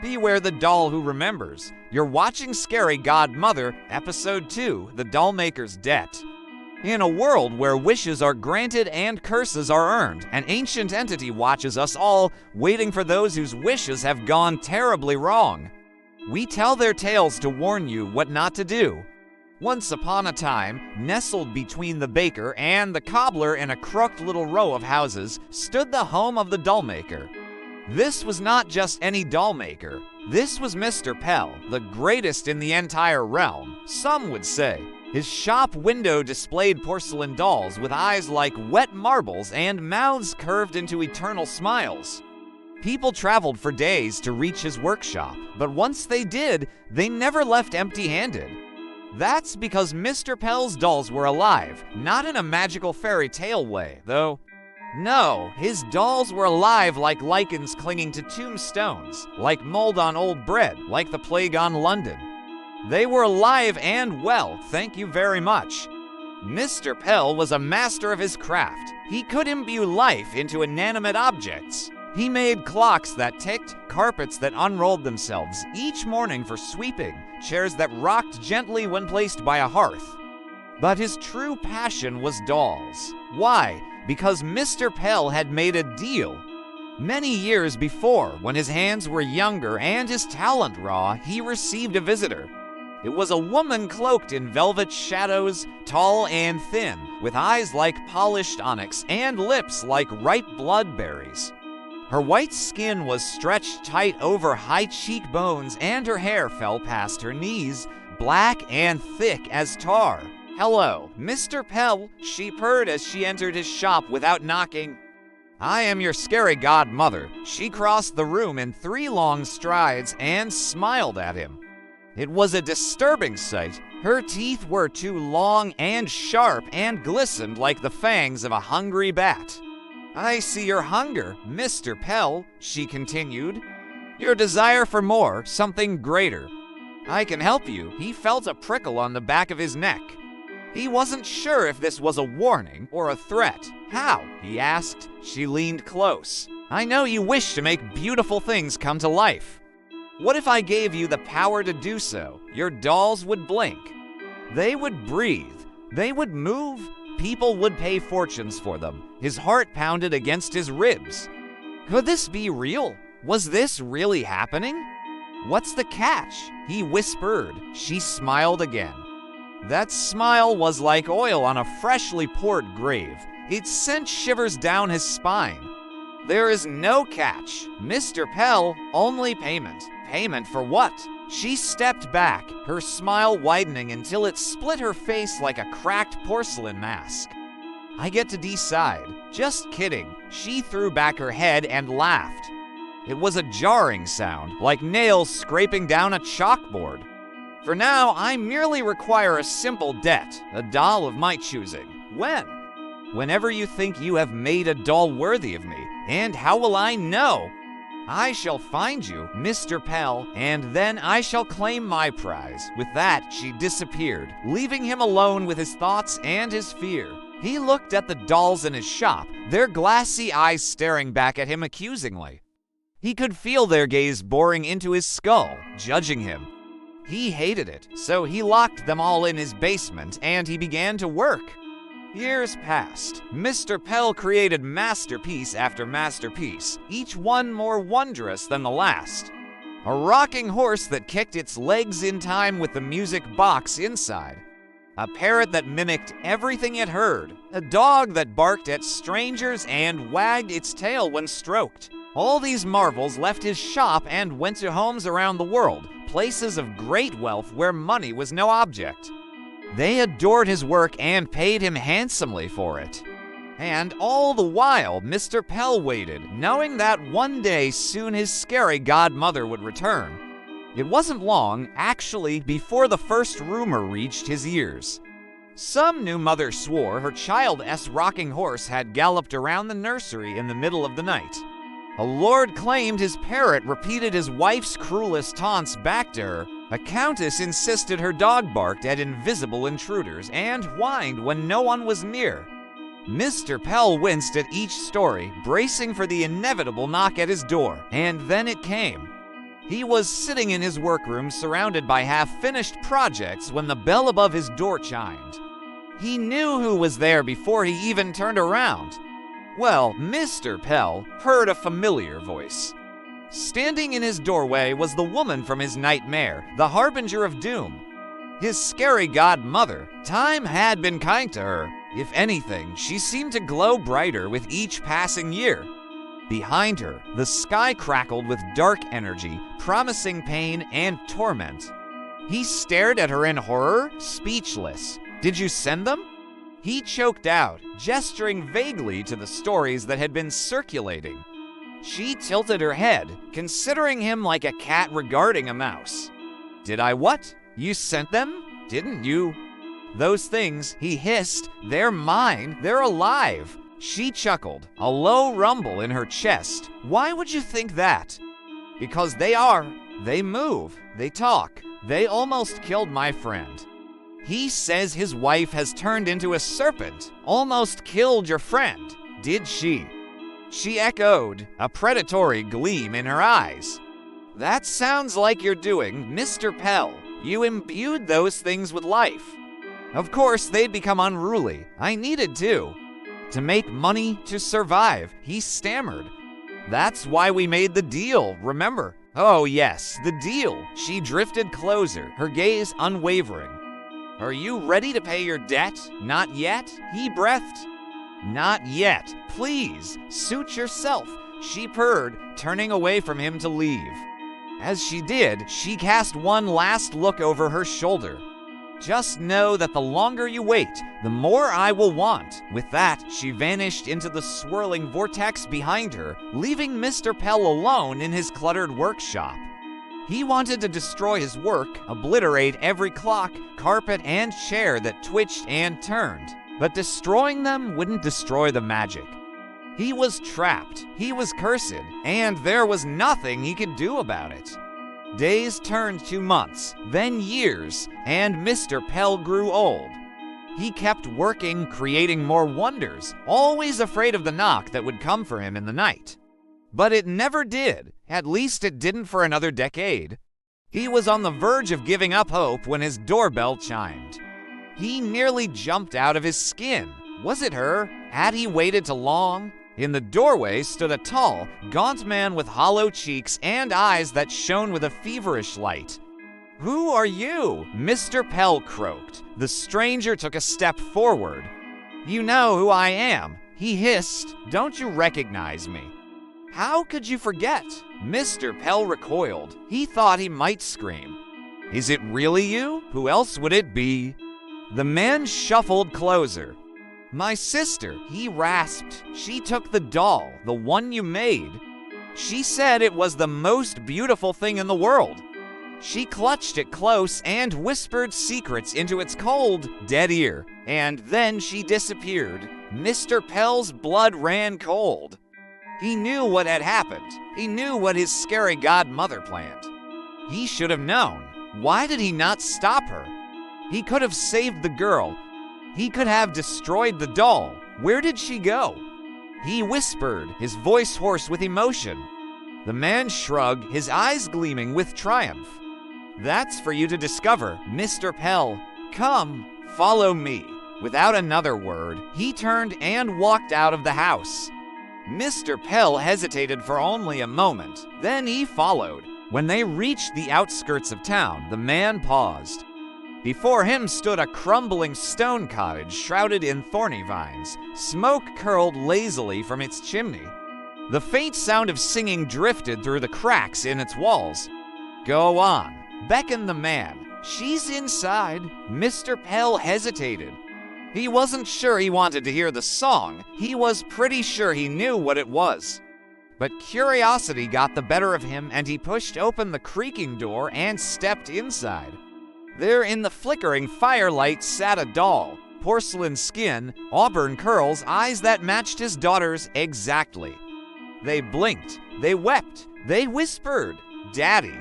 Beware the doll who remembers. You're watching Scary Godmother, Episode 2, The Dollmaker's Debt. In a world where wishes are granted and curses are earned, an ancient entity watches us all, waiting for those whose wishes have gone terribly wrong. We tell their tales to warn you what not to do. Once upon a time, nestled between the baker and the cobbler in a crooked little row of houses, stood the home of the Dollmaker. This was not just any dollmaker. This was Mr. Pell, the greatest in the entire realm, some would say. His shop window displayed porcelain dolls with eyes like wet marbles and mouths curved into eternal smiles. People traveled for days to reach his workshop, but once they did, they never left empty-handed. That's because Mr. Pell's dolls were alive, not in a magical fairy tale way, though. No, his dolls were alive like lichens clinging to tombstones, like mold on old bread, like the plague on London. They were alive and well, thank you very much. Mr. Pell was a master of his craft. He could imbue life into inanimate objects. He made clocks that ticked, carpets that unrolled themselves each morning for sweeping, chairs that rocked gently when placed by a hearth. But his true passion was dolls. Why? Because Mr. Pell had made a deal. Many years before, when his hands were younger and his talent raw, he received a visitor. It was a woman cloaked in velvet shadows, tall and thin, with eyes like polished onyx and lips like ripe bloodberries. Her white skin was stretched tight over high cheekbones and her hair fell past her knees, black and thick as tar. "Hello, Mr. Pell," she purred as she entered his shop without knocking. "I am your scary godmother." She crossed the room in 3 long strides and smiled at him. It was a disturbing sight. Her teeth were too long and sharp and glistened like the fangs of a hungry bat. "I see your hunger, Mr. Pell," she continued. "Your desire for more, something greater. I can help you." He felt a prickle on the back of his neck. He wasn't sure if this was a warning or a threat. "How?" he asked. She leaned close. "I know you wish to make beautiful things come to life. What if I gave you the power to do so? Your dolls would blink. They would breathe. They would move. People would pay fortunes for them." His heart pounded against his ribs. Could this be real? Was this really happening? "What's the catch?" he whispered. She smiled again. That smile was like oil on a freshly poured grave. It sent shivers down his spine. "There is no catch, Mr. Pell, only payment." "Payment for what?" She stepped back, her smile widening until it split her face like a cracked porcelain mask. "I get to decide." "Just kidding." She threw back her head and laughed. It was a jarring sound, like nails scraping down a chalkboard. "For now, I merely require a simple debt, a doll of my choosing." "When?" "Whenever you think you have made a doll worthy of me. And how will I know?" "I shall find you, Mr. Pell, and then I shall claim my prize." With that, she disappeared, leaving him alone with his thoughts and his fear. He looked at the dolls in his shop, their glassy eyes staring back at him accusingly. He could feel their gaze boring into his skull, judging him. He hated it, so he locked them all in his basement and he began to work. Years passed. Mr. Pell created masterpiece after masterpiece, each one more wondrous than the last. A rocking horse that kicked its legs in time with the music box inside. A parrot that mimicked everything it heard. A dog that barked at strangers and wagged its tail when stroked. All these marvels left his shop and went to homes around the world, places of great wealth where money was no object. They adored his work and paid him handsomely for it. And all the while, Mr. Pell waited, knowing that one day soon his scary godmother would return. It wasn't long, actually, before the first rumor reached his ears. Some new mother swore her child's rocking horse had galloped around the nursery in the middle of the night. A lord claimed his parrot repeated his wife's cruelest taunts back to her. A countess insisted her dog barked at invisible intruders and whined when no one was near. Mr. Pell winced at each story, bracing for the inevitable knock at his door, and then it came. He was sitting in his workroom surrounded by half-finished projects when the bell above his door chimed. He knew who was there before he even turned around. Well, Mr. Pell heard a familiar voice. Standing in his doorway was the woman from his nightmare, the harbinger of doom. His scary godmother. Time had been kind to her. If anything, she seemed to glow brighter with each passing year. Behind her, the sky crackled with dark energy, promising pain and torment. He stared at her in horror, speechless. Did you send them? He choked out, gesturing vaguely to the stories that had been circulating. She tilted her head, considering him like a cat regarding a mouse. Did I what? You sent them? Didn't you? Those things, he hissed, they're mine, they're alive. She chuckled, a low rumble in her chest. Why would you think that? Because they are. They move, they talk. They almost killed my friend. He says his wife has turned into a serpent, almost killed your friend. Did she? She echoed, a predatory gleam in her eyes. That sounds like you're doing, Mr. Pell. You imbued those things with life. Of course, they'd become unruly. I needed to. To make money, to survive, he stammered. That's why we made the deal, remember? Oh yes, the deal. She drifted closer, her gaze unwavering. Are you ready to pay your debt? Not yet? He breathed. Not yet. Please, suit yourself, she purred, turning away from him to leave. As she did, she cast one last look over her shoulder. Just know that the longer you wait, the more I will want. With that, she vanished into the swirling vortex behind her, leaving Mr. Pell alone in his cluttered workshop. He wanted to destroy his work, obliterate every clock, carpet, and chair that twitched and turned. But destroying them wouldn't destroy the magic. He was trapped, he was cursed, and there was nothing he could do about it. Days turned to months, then years, and Mr. Pell grew old. He kept working, creating more wonders, always afraid of the knock that would come for him in the night. But it never did, at least it didn't for another decade. He was on the verge of giving up hope when his doorbell chimed. He nearly jumped out of his skin. Was it her? Had he waited too long? In the doorway stood a tall, gaunt man with hollow cheeks and eyes that shone with a feverish light. Who are you? Mr. Pell croaked. The stranger took a step forward. You know who I am, he hissed. Don't you recognize me? How could you forget? Mr. Pell recoiled. He thought he might scream. Is it really you? Who else would it be? The man shuffled closer. My sister, he rasped. She took the doll, the one you made. She said it was the most beautiful thing in the world. She clutched it close and whispered secrets into its cold, dead ear. And then she disappeared. Mr. Pell's blood ran cold. He knew what had happened. He knew what his scary godmother planned. He should have known. Why did he not stop her? He could have saved the girl. He could have destroyed the doll. Where did she go? He whispered, his voice hoarse with emotion. The man shrugged, his eyes gleaming with triumph. That's for you to discover, Mr. Pell. Come, follow me. Without another word, he turned and walked out of the house. Mr. Pell hesitated for only a moment, then he followed. When they reached the outskirts of town, the man paused. Before him stood a crumbling stone cottage shrouded in thorny vines. Smoke curled lazily from its chimney. The faint sound of singing drifted through the cracks in its walls. Go on, beckoned the man. She's inside. Mr. Pell hesitated. He wasn't sure he wanted to hear the song. He was pretty sure he knew what it was. But curiosity got the better of him, and he pushed open the creaking door and stepped inside. There in the flickering firelight sat a doll, porcelain skin, auburn curls, eyes that matched his daughter's exactly. They blinked, they wept, they whispered, "Daddy."